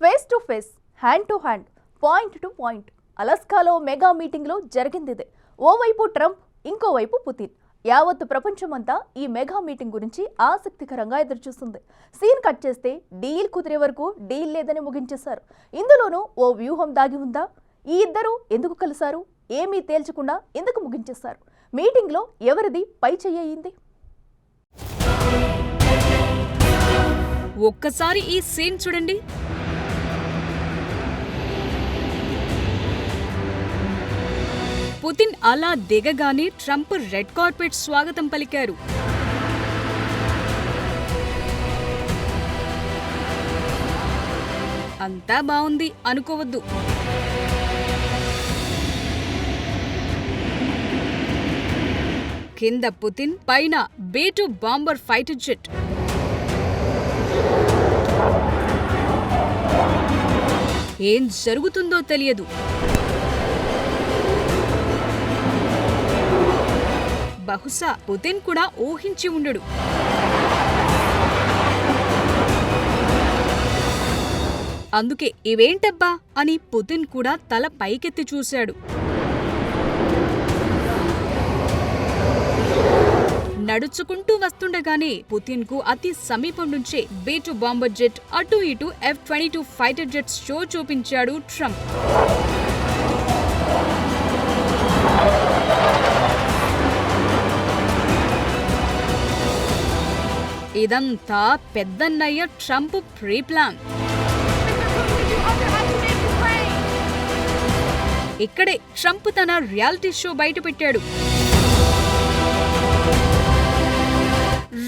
Face to face, hand to hand, point to point అలాస్కాలో mega మీటింగ్లో జరిగిందిదే. ఓవైపు ట్రంప్, ఇంకోవైపు పుతిన్. యావత్ ప్రపంచమంతా ఈ మెగా మీటింగ్ గురించి ఆసక్తికరంగా ఎదురుచూస్తుంది. సీన్ కట్ చేస్తే డీల్ కుదిరే వరకు డీల్ లేదని ముగించేశారు. ఇందులోనూ ఓ వ్యూహం దాగి ఉందా? ఈ ఇద్దరు ఎందుకు కలిశారు? ఏమీ తేల్చకుండా ఎందుకు ముగించేశారు? మీటింగ్లో ఎవరిది పై చెయ్యింది? ఒక్కసారి ఈ సీన్ చూడండి. పుతిన్ అలా దిగగానే ట్రంప్ రెడ్ కార్పెట్ స్వాగతం పలికారు. అంతా బావుంది అనుకోవద్దు. కింద పుతిన్, పైన B-2 బాంబర్ ఫైటర్ జెట్. ఏం జరుగుతుందో తెలియదు. బహుశా పుతిన్ కూడా ఊహించి ఉండడు. అందుకే ఇవేంటబ్బా అని పుతిన్ కూడా తల పైకెత్తి చూశాడు. నడుచుకుంటూ వస్తుండగానే పుతిన్ కు అతి సమీపం నుంచే B-2 బాంబర్ జెట్, అటు ఇటు F-22 ఫైటర్ జెట్స్ షో చూపించాడు ట్రంప్. ఇదంతా పెద్దన్నయ్య ట్రంప్ ప్రీ ప్లాన్. ఇక్కడే ట్రంప్ తన రియాలిటీ షో బయటపెట్టాడు.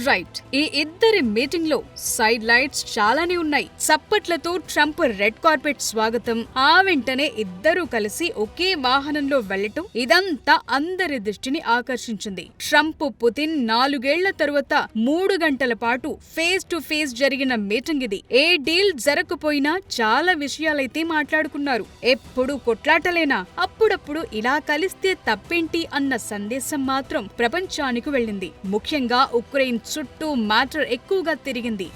రైట్, ఈ ఇద్దరి మీటింగ్ లో సైడ్ లైట్స్ చాలానే ఉన్నాయి. చప్పట్లతో ట్రంప్ రెడ్ కార్పెట్ స్వాగతం, ఆ వెంటనే ఇద్దరూ కలిసి ఒకే వాహనంలో వెళ్లటం, ఇదంతా అందరి దృష్టిని ఆకర్షించింది. ట్రంప్, పుతిన్ 4 ఏళ్ల తరువాత 3 గంటల పాటు ఫేస్ టు ఫేస్ జరిగిన మీటింగ్ ఇది. ఏ డీల్ జరగకపోయినా చాలా విషయాలైతే మాట్లాడుకున్నారు. ఎప్పుడు కొట్లాటలేనా, అప్పుడప్పుడు ఇలా కలిస్తే తప్పేంటి అన్న సందేశం మాత్రం ప్రపంచానికి వెళ్ళింది. ముఖ్యంగా ఉక్రెయిన్ చుట్టూ మ్యాటర్ ఎక్కువగా తిరిగింది.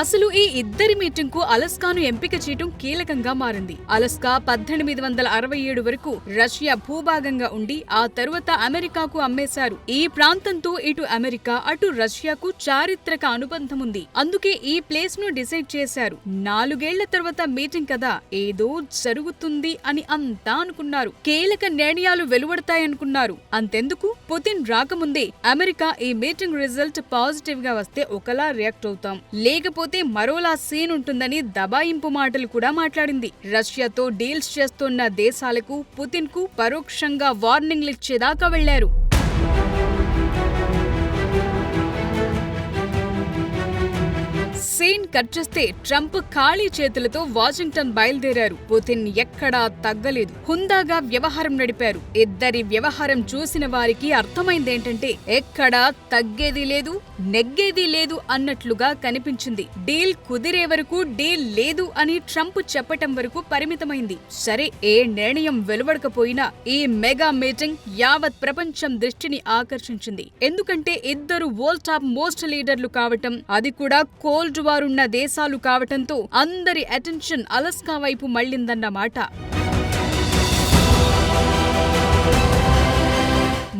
అసలు ఈ ఇద్దరి మీటింగ్ కు అలాస్కాను ఎంపిక చేయటం కీలకంగా మారింది. అలాస్కా 1867 వరకు రష్యా భూభాగంగా ఉండి ఆ తరువాత అమెరికాకు అమ్మేశారు. ఈ ప్రాంతంతో ఇటు అమెరికా, అటు రష్యాకు చారిత్రక అనుబంధం ఉంది. అందుకే ఈ ప్లేస్ ను డిసైడ్ చేశారు. 4 ఏళ్ల తర్వాత మీటింగ్ కదా, ఏదో జరుగుతుంది అని అంతా అనుకున్నారు. కీలక నిర్ణయాలు వెలువడతాయనుకున్నారు. అంతెందుకు, పుతిన్ రాకముందే అమెరికా ఈ మీటింగ్ రిజల్ట్ పాజిటివ్ గా వస్తే ఒకలా రియాక్ట్ అవుతాం, లేకపోతే మరోలా సీన్ ఉంటుందని దబాయింపు మాటలు కూడా మాట్లాడింది. రష్యాతో డీల్స్ చేస్తున్న దేశాలకు పుతిన్ కు పరోక్షంగా వార్నింగ్లు ఇచ్చేదాకా వెళ్లారు. సీన్ కట్ చేస్తే ట్రంప్ ఖాళీ చేతులతో వాషింగ్టన్ బయలుదేరారు. పుతిన్ ఎక్కడా తగ్గలేదు, హుందాగా వ్యవహారం నడిపారు. ఇద్దరి వ్యవహారం చూసిన వారికి అర్థమైందేంటంటే ఎక్కడా తగ్గేది లేదు, నెగ్గేది లేదు అన్నట్లుగా కనిపించింది. డీల్ కుదిరే వరకు డీల్ లేదు అని ట్రంప్ చెప్పటం వరకు పరిమితమైంది. సరే, ఏ నిర్ణయం వెలువడకపోయినా ఈ మెగా మీటింగ్ యావత్ ప్రపంచం దృష్టిని ఆకర్షించింది. ఎందుకంటే ఇద్దరు వరల్డ్ టాప్ మోస్ట్ లీడర్లు కావటం, అది కూడా కోల్డ్ వారున్న దేశాలు కావటంతో అందరి అటెన్షన్ అలాస్కా వైపు మళ్లిందన్నమాట.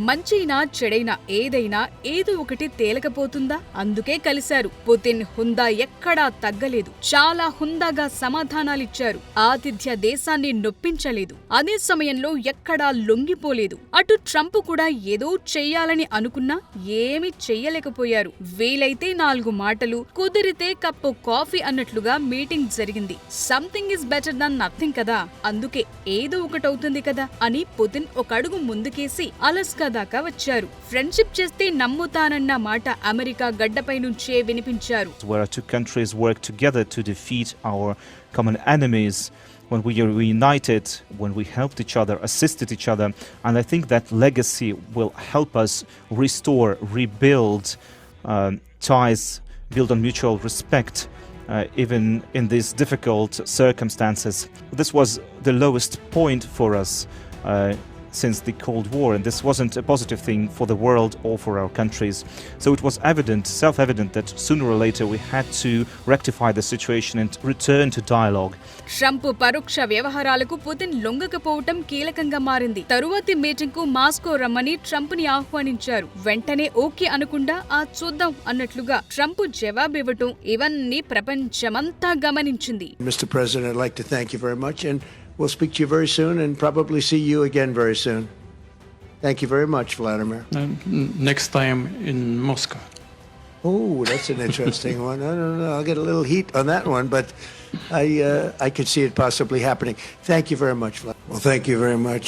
మంచైనా చెడైనా ఏదైనా ఏదో ఒకటి తేలకపోతుందా? అందుకే కలిశారు. పుతిన్ హుందా ఎక్కడా తగ్గలేదు. చాలా హుందాగా సమాధానాలిచ్చారు. ఆతిథ్య దేశాన్ని నొప్పించలేదు. అదే సమయంలో ఎక్కడా లొంగిపోలేదు. అటు ట్రంప్ కూడా ఏదో చెయ్యాలని అనుకున్నా ఏమీ చెయ్యలేకపోయారు. వీలైతే 4 మాటలు, కుదిరితే కప్పు కాఫీ అన్నట్లుగా మీటింగ్ జరిగింది. Something is better than nothing కదా, అందుకే ఏదో ఒకటవుతుంది కదా అని పుతిన్ ఒక అడుగు ముందుకేసి అలాస్కా దాకా వచ్చారు. ఫ్రెండ్షిప్ చేస్తే నమ్ముతానన్న మాట అమెరికా గడ్డపై నుంచే వినిపించారు. Where two countries work together to defeat our common enemies, when we are reunited, when we helped each other, assisted each other, and I think that legacy will help us restore, rebuild ties, build on mutual respect, even in these difficult circumstances. This was the lowest point for us. since the Cold War, and this wasn't a positive thing for the world or for our countries. So it was self-evident that sooner or later we had to rectify the situation and return to dialogue. Trump పరోక్ష వ్యవహారాలకు Putin లొంగకపోవటం కీలకంగా మారింది. తరువాతి meeting కు Moscow రమ్మని Trump ని ఆహ్వానించారు. వెంటనే ఓకే అనకుండా ఆ చూద్దాం అన్నట్లుగా ట్రంప్ జవాబివ్వటం ఇవన్నీ ప్రపంచమంతా గమనించింది. Mr. President, I'd like to thank you very much, and we'll speak to you very soon and probably see you again very soon. Thank you very much, Vladimir. Next time in Moscow. Oh, that's an interesting one. I don't know. I'll get a little heat on that one, but I could see it possibly happening. Thank you very much, Vladimir. Well, thank you very much,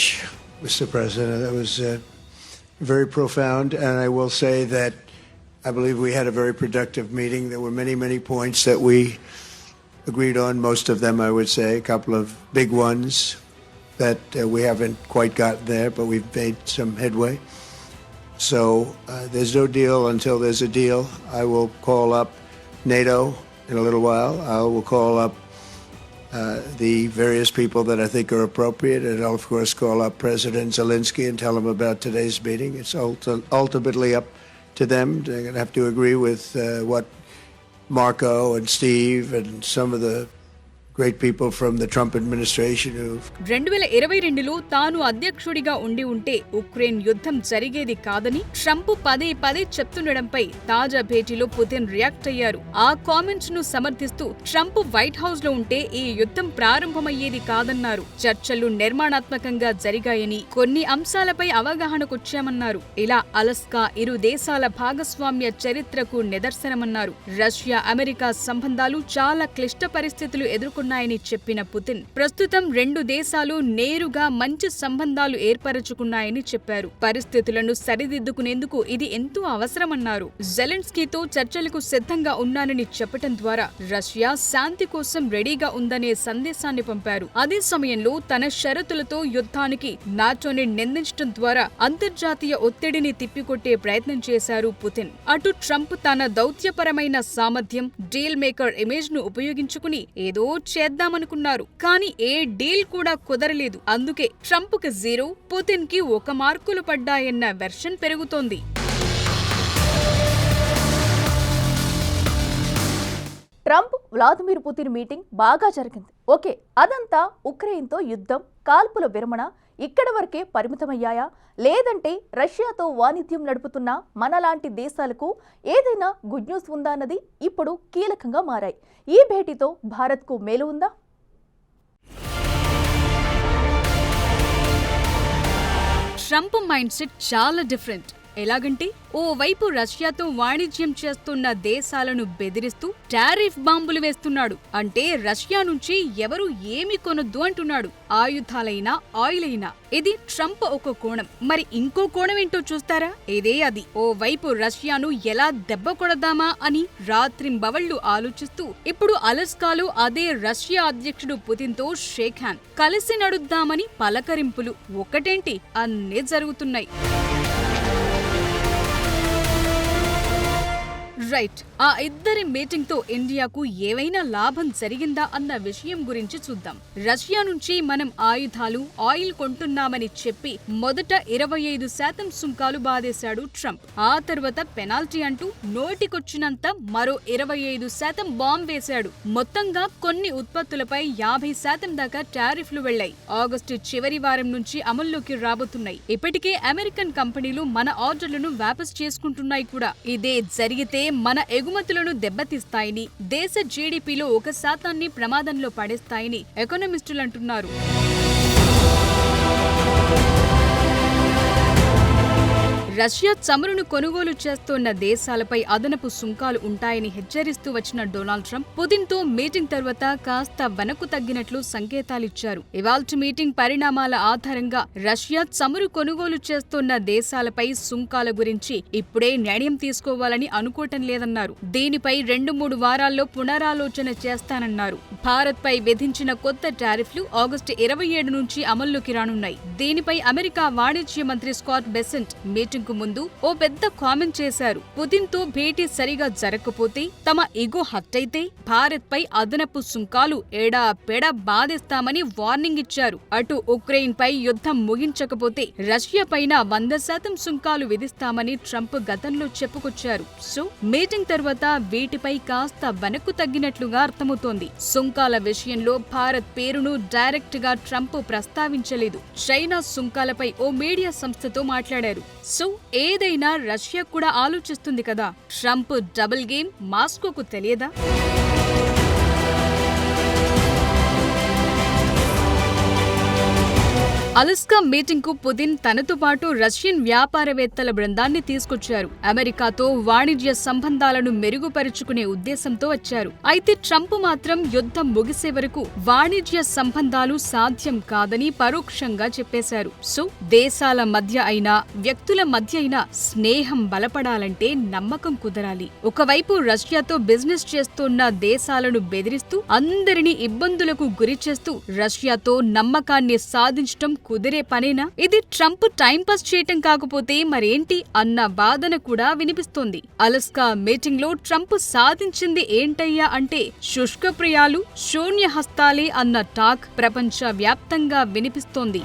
Mr. President. That was very profound, and I will say that I believe we had a very productive meeting. There were many, many points that we agreed on. Most of them, I would say, a couple of big ones that we haven't quite gotten there, but we've made some headway. So there's no deal until there's a deal. I will call up NATO in a little while. I will call up the various people that I think are appropriate, and I'll, of course, call up President Zelensky and tell him about today's meeting. It's ultimately up to them. They're going to have to agree with what Marco and Steve and some of the great people from the Trump administration who 2022లో తాను అధ్యక్షుడిగా ఉండి ఉంటే Ukraine యుద్ధం జరిగేది కాదని Trump పదే చెప్తుండడంపై తాజా భేటీలో పుతిన్ రియాక్ట్ అయ్యారు. ఆ కామెంట్స్ ను సమర్థిస్తూ ట్రంప్ వైట్ హౌస్ లో ఉంటే ఈ యుద్ధం ప్రారంభమయ్యేది కాదన్నారు. చర్చలు నిర్మాణాత్మకంగా జరిగాయని, కొన్ని అంశాలపై అవగాహనకొచ్చామన్నారు. ఇలా అలస్కా ఇరు దేశాల భాగస్వామ్య చరిత్రకు నిదర్శనమన్నారు. రష్యా అమెరికా సంబంధాలు చాలా క్లిష్ట పరిస్థితులు ఎదుర్కొన్నాయని చెప్పిన పుతిన్ ప్రస్తుతం రెండు దేశాలు నేరుగా మంచి సంబంధాలు ఏర్పరచుకున్నాయని చెప్పారు. పరిస్థితులను సరిదిద్దుకునేందుకు ఇది ఎంతో అవసరమన్నారు. జెలెన్స్కీతో చర్చలకు సిద్ధంగా ఉన్నానని చెప్పటం ద్వారా రష్యా శాంతి కోసం రెడీగా ఉందనే సందేశాన్ని పంపారు. అదే సమయంలో తన షరతులతో యుద్ధానికి నాటోని నిందించడం ద్వారా అంతర్జాతీయ ఒత్తిడిని తిప్పికొట్టే ప్రయత్నం చేశారు పుతిన్. అటు ట్రంప్ తన దౌత్యపరమైన సామర్థ్యం, డీల్ మేకర్ ఇమేజ్ ను ఉపయోగించుకుని ఏదో చేద్దామనుకున్నారు. కానీ ఏ డీల్ కూడా కుదరలేదు. అందుకే ట్రంప్ కి 0, పుతిన్ కి 1 మార్కులు పడ్డాయన్న వెర్షన్ పెరుగుతోంది. ట్రంప్ వ్లాదిమిర్ పుతిన్ మీటింగ్ బాగా జరిగింది. ఓకే, అదంతా ఉక్రెయిన్తో యుద్ధం, కాల్పుల విరమణ ఇక్కడ వరకే పరిమితమయ్యాయా? లేదంటే రష్యాతో వాణిజ్యం నడుపుతున్న మనలాంటి దేశాలకు ఏదైనా గుడ్ న్యూస్ ఉందా అన్నది ఇప్పుడు కీలకంగా మారాయి. ఈ భేటీతో భారత్కు మేలు ఉందా? ట్రంప్ మైండ్ సెట్ చాలా డిఫరెంట్. ఎలాగంటే ఓవైపు రష్యాతో వాణిజ్యం చేస్తున్న దేశాలను బెదిరిస్తూ టారిఫ్ బాంబులు వేస్తున్నాడు. అంటే రష్యా నుంచి ఎవరు ఏమి కొనొద్దు అంటున్నాడు, ఆయుధాలైనా ఆయిల్ అయినా. ఇది ట్రంప్ ఒక కోణం. మరి ఇంకో కోణం ఏంటో చూస్తారా? ఇదే అది. ఓవైపు రష్యాను ఎలా దెబ్బ కొడదామా అని రాత్రింబవళ్లు ఆలోచిస్తూ ఇప్పుడు అలస్కాలో అదే రష్యా అధ్యక్షుడు పుతిన్తో షేక్ హ్యాండ్, కలిసి నడుద్దామని పలకరింపులు ఒకటేంటి అన్నీ జరుగుతున్నాయి. రైట్, ఆ ఇద్దరి మీటింగ్ తో ఇండియాకు ఏవైనా లాభం జరిగిందా అన్న విషయం గురించి చూద్దాం. రష్యా నుంచి మనం ఆయుధాలు, ఆయిల్ కొంటున్నామని చెప్పి మొదట 25% సుంకాలు బాధేశాడు ట్రంప్. ఆ తర్వాత పెనాల్టీ అంటూ నోటికొచ్చినంత మరో 25% బాంబ్ వేశాడు. మొత్తంగా కొన్ని ఉత్పత్తులపై 50% దాకా టారిఫ్లు వెళ్లాయి. ఆగస్టు చివరి వారం నుంచి అమల్లోకి రాబోతున్నాయి. ఇప్పటికే అమెరికన్ కంపెనీలు మన ఆర్డర్లను వాపస్ చేసుకుంటున్నాయి కూడా. ఇదే జరిగితే మన ఎగుమతులను దెబ్బతీస్తాయని, దేశ జీడీపీలో 1% ప్రమాదంలో పడేస్తాయని ఎకనామిస్టులు అంటున్నారు. రష్యా చమురును కొనుగోలు చేస్తోన్న దేశాలపై అదనపు సుంకాలు ఉంటాయని హెచ్చరిస్తూ వచ్చిన డొనాల్డ్ ట్రంప్ పుతిన్తో మీటింగ్ తర్వాత కాస్త వెనక్కు తగ్గినట్లు సంకేతాలిచ్చారు. ఇవాల్టి మీటింగ్ పరిణామాల ఆధారంగా రష్యా చమురు కొనుగోలు చేస్తోన్న దేశాలపై సుంకాల గురించి ఇప్పుడే నిర్ణయం తీసుకోవాలని అనుకోవటం లేదన్నారు. దీనిపై 2-3 వారాల్లో పునరాలోచన చేస్తానన్నారు. భారత్ పై విధించిన కొత్త టారిఫ్లు ఆగస్టు 27 నుంచి అమల్లోకి రానున్నాయి. దీనిపై అమెరికా వాణిజ్య మంత్రి స్కాట్ బెసెంట్ మీటింగ్ మీటింగ్ కు ముందు ఓ పెద్ద కామెంట్ చేశారు. పుతిన్ తో భేటీ సరిగా జరగకపోతే, తమ ఇగో హర్ట్ అయితే భారత్ పై అదనపు సుంకాలు ఎడా పెడ బాధిస్తామని వార్నింగ్ ఇచ్చారు. అటు ఉక్రెయిన్ పై యుద్ధం ముగించకపోతే రష్యా పైన 100% సుంకాలు విధిస్తామని ట్రంప్ గతంలో చెప్పుకొచ్చారు. సో మీటింగ్ తర్వాత వీటిపై కాస్త వెనక్కు తగ్గినట్లుగా అర్థమవుతోంది. సుంకాల విషయంలో భారత్ పేరును డైరెక్ట్ గా ట్రంప్ ప్రస్తావించలేదు. చైనా సుంకాలపై ఓ మీడియా సంస్థతో మాట్లాడారు. సో ఏదైనా రష్యా కూడా ఆలోచిస్తుంది కదా, ట్రంప్ డబుల్ గేమ్ మాస్కోకు తెలియదా? అలస్కా మీటింగ్ కు పుతిన్ తనతో పాటు రష్యన్ వ్యాపారవేత్తల బృందాన్ని తీసుకొచ్చారు. అమెరికాతో వాణిజ్య సంబంధాలను మెరుగుపరుచుకునే ఉద్దేశంతో వచ్చారు. అయితే ట్రంప్ మాత్రం యుద్ధం ముగిసే వరకు వాణిజ్య సంబంధాలు సాధ్యం కాదని పరోక్షంగా చెప్పేశారు. సో దేశాల మధ్య అయినా వ్యక్తుల మధ్య అయినా స్నేహం బలపడాలంటే నమ్మకం కుదరాలి. ఒకవైపు రష్యాతో బిజినెస్ చేస్తున్న దేశాలను బెదిరిస్తూ అందరినీ ఇబ్బందులకు గురి చేస్తూ రష్యాతో నమ్మకాన్ని సాధించటం కుదిరే పనేనా? ఇది ట్రంప్ టైంపాస్ చేయటం కాకపోతే మరేంటి అన్న వాదన కూడా వినిపిస్తోంది. అలస్కా మీటింగ్ లో ట్రంప్ సాధించింది ఏంటయ్యా అంటే శుష్కప్రియాలు, శూన్యహస్తాలే అన్న టాక్ ప్రపంచ వ్యాప్తంగా వినిపిస్తోంది.